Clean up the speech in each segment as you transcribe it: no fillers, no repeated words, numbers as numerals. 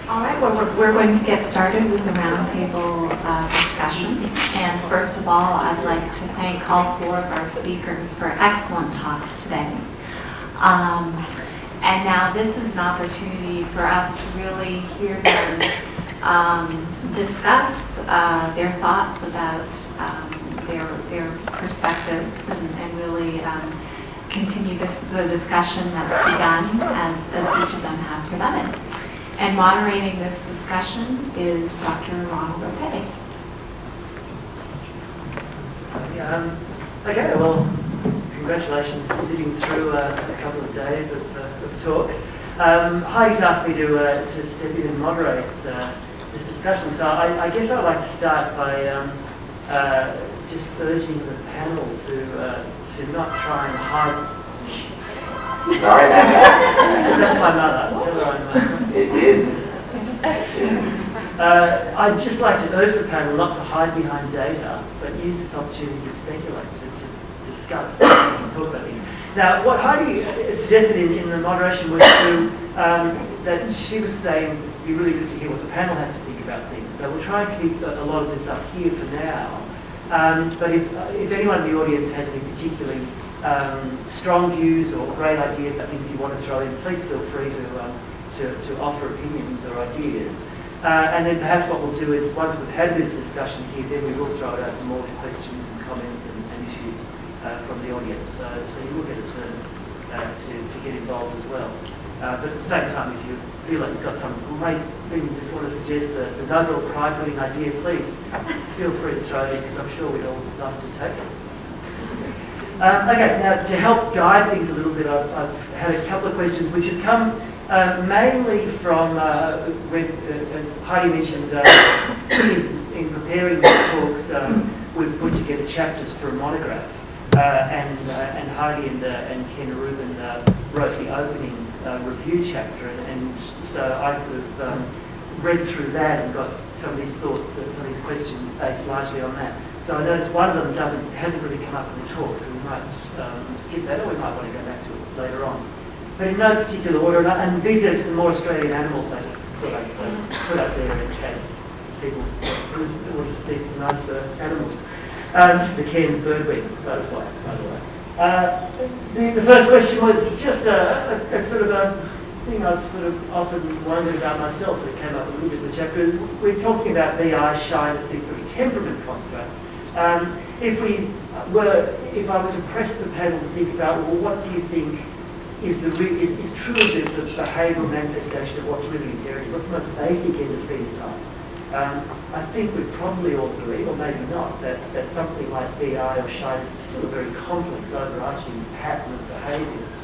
All right, well, we're going to get started with the roundtable discussion. And first of all, I'd like to thank all four of our speakers for excellent talks today. And now this is an opportunity for us to really hear them discuss their thoughts about their perspectives and really continue the discussion that's begun as each of them have presented. And moderating this discussion is Dr. Rapee. Okay, well, congratulations for sitting through a couple of days of talks. Heidi's asked me to step in and moderate this discussion, so I guess I'd like to start by just urging the panel to not try and hide. Sorry. That's my mother. Tell her I'm It did. I'd just like to urge the panel not to hide behind data, but use this opportunity to speculate, to discuss, and talk about things. Now, what Heidi suggested in the moderation was that she was saying it'd be really good to hear what the panel has to think about things. So we'll try and keep a lot of this up here for now. But if anyone in the audience has any particularly strong views or great ideas about things you want to throw in, please feel free to offer opinions or ideas. And then perhaps what we'll do is, once we've had a bit of discussion here, then we will throw it out for more questions and comments and issues from the audience. So you will get a turn to get involved as well. But at the same time, if you feel like you've got some great thing you just want to suggest, the Nobel Prize-winning idea, please feel free to throw it in, because I'm sure we'd all love to take it. Okay, now to help guide things a little bit, I've had a couple of questions which have come mainly from, as Heidi mentioned, in preparing these talks, we've put together chapters for a monograph, and Heidi and Ken Rubin wrote the opening review chapter, and so I sort of read through that and got some of these thoughts, some of these questions based largely on that. So I noticed one of them hasn't really come up in the talk, so we might skip that, or we might want to go back to it later on. But in no particular order, and these are some more Australian animals I just thought I'd put up there in case people want to see some nice animals. The Kerns birdweed butterfly, by the way. The first question was just a sort of a thing I've sort of often wondered about myself that came up a little bit in the chapter. We're talking about BI, shyness, these sort of temperament constructs. If I were to press the panel to think about, well, what do you think is truly the behavioural manifestation of what's really inherited, what's the most basic end of phenotype? I think we'd probably all agree, or maybe not, that something like BI or shyness is still a very complex, overarching pattern of behaviours.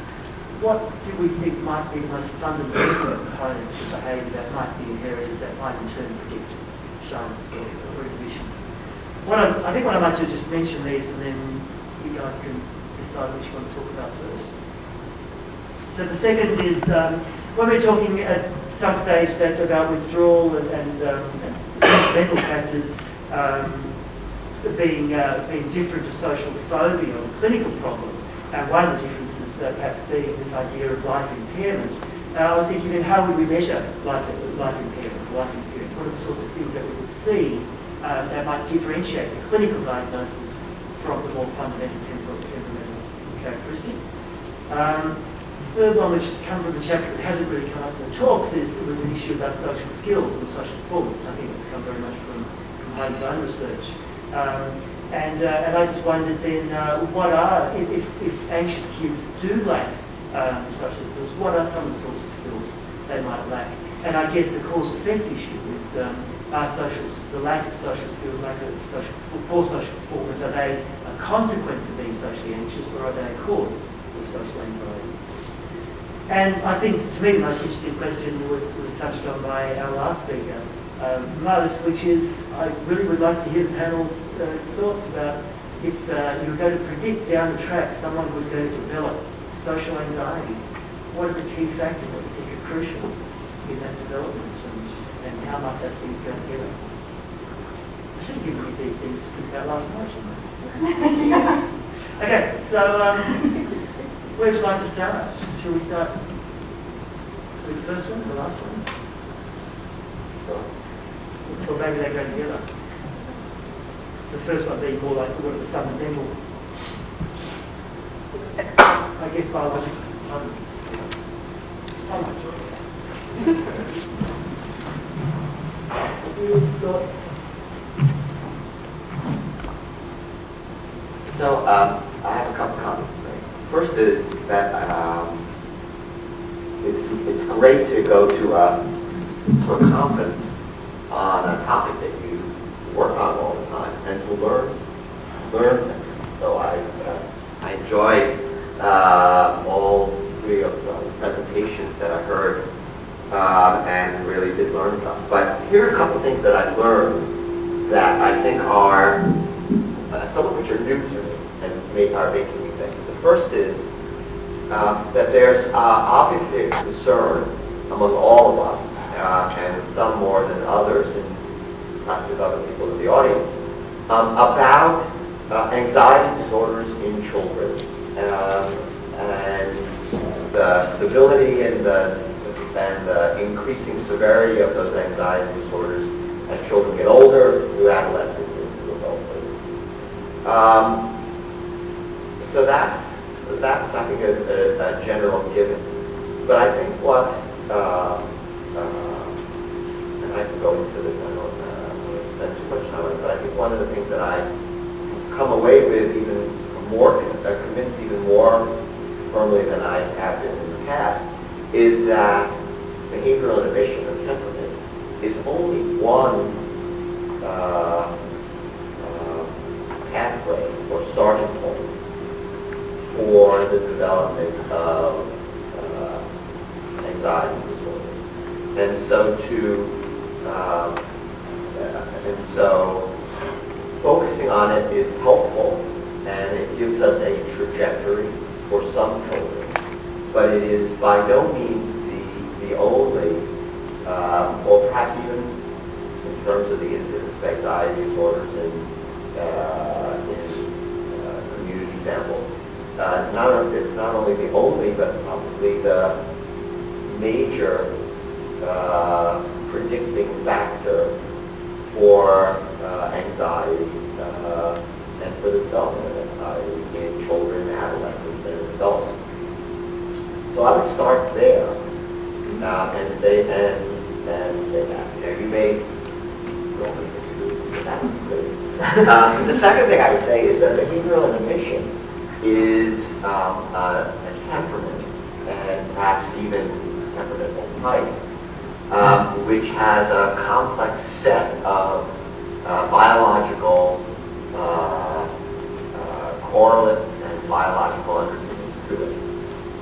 What do we think might be the most fundamental components of behaviour that might be inherited, that might in turn predict shyness or inhibition? I think what I might do is just mention these, and then you guys can decide which you want to talk about first. So the second is, when we're talking at some stage about withdrawal and mental factors being different to social phobia or clinical problem, and one of the differences perhaps being this idea of life impairment, I was thinking, how would we measure life impairment? What are the sorts of things that we would see that might differentiate the clinical diagnosis from the more fundamental temperamental characteristic? The third one, which comes from the chapter that hasn't really come up in the talks, it was an issue about social skills and social performance. I think it's come very much from Heidi's own research. And I just wondered then, what are, if anxious kids do lack social skills, what are some of the sorts of skills they might lack? And I guess the cause-effect issue is, the lack of social skills, poor social performance, are they a consequence of being socially anxious, or are they a cause of social anxiety? And I think, to me, the most interesting question was touched on by our last speaker, most, which is, I really would like to hear the panel's thoughts about if you were going to predict down the track someone who was going to develop social anxiety, what are the key factors that you think are crucial in that development, and how might those things go together? I should have given you these things to think about last night, shouldn't I? Okay, so where would you like to start? Shall we start with the first one, the last one? Or maybe they go together. The first one being more like what are the fundamental, I guess, biological components. So, I have a couple comments to make. First is that it's great to go to a conference on a topic that you work on all the time and to learn things. So I enjoyed all three of the presentations that I heard and really did learn stuff. But here are a couple things that I've learned that I think are, some of which are new to me and are making me think. The first is that there's obviously a concern among all of us, and some more than others, and perhaps with other people in the audience, about anxiety disorders in children and the stability and the increasing severity of those anxiety disorders as children get older, through adolescence, into adulthood. So that's I think a general given. But I think what and I can go into this, I don't want to spend too much time on it, but I think one of the things that I come away with even more, convinced even more firmly than I have been in the past, is that behavioral inhibition or temperament is only one pathway or starting point for the development of anxiety disorders. And so focusing on it is helpful, and it gives us a trajectory for some children, but it is by no means the only, or perhaps even in terms of the incidence of anxiety disorders in community samples. It's not only the only, but probably the major predicting factor for anxiety and for the development of anxiety in children, adolescents, and adults. So I would start there and say that. You may. The second thing I would say is that behavioral inhibition is a temperament, and perhaps even temperamental type, which has a complex set of biological correlates and biological underpinnings to it.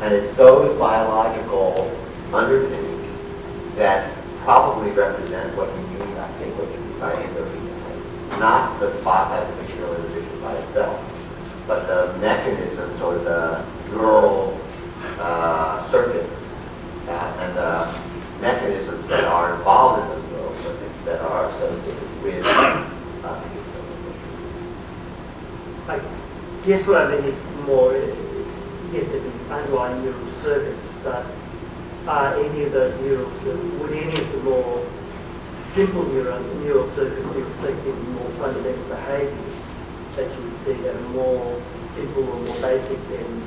And it's those biological underpinnings that probably represent what you mean, I think, what you mean by endophenotype. Not the behavioral inhibition by itself, but the mechanisms or the neural circuits and the mechanisms that are involved in those neural circuits that are associated with behavioral inhibition. I guess what I mean is more, yes, there can be underlying neural circuits, but are any of those would any of the more simple neural circuits be reflecting more fundamental behaviours that you would see that are more simple or more basic than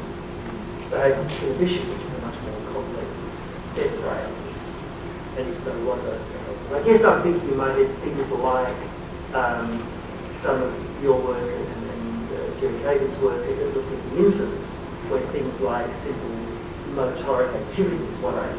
behavioural inhibition, which is a much more complex set of behaviours? And if so, what are those behaviours? I guess I'm thinking you might think of like some of your work and Jerry Kagan's work at looking at the infants, where things like simple motoric activity is what I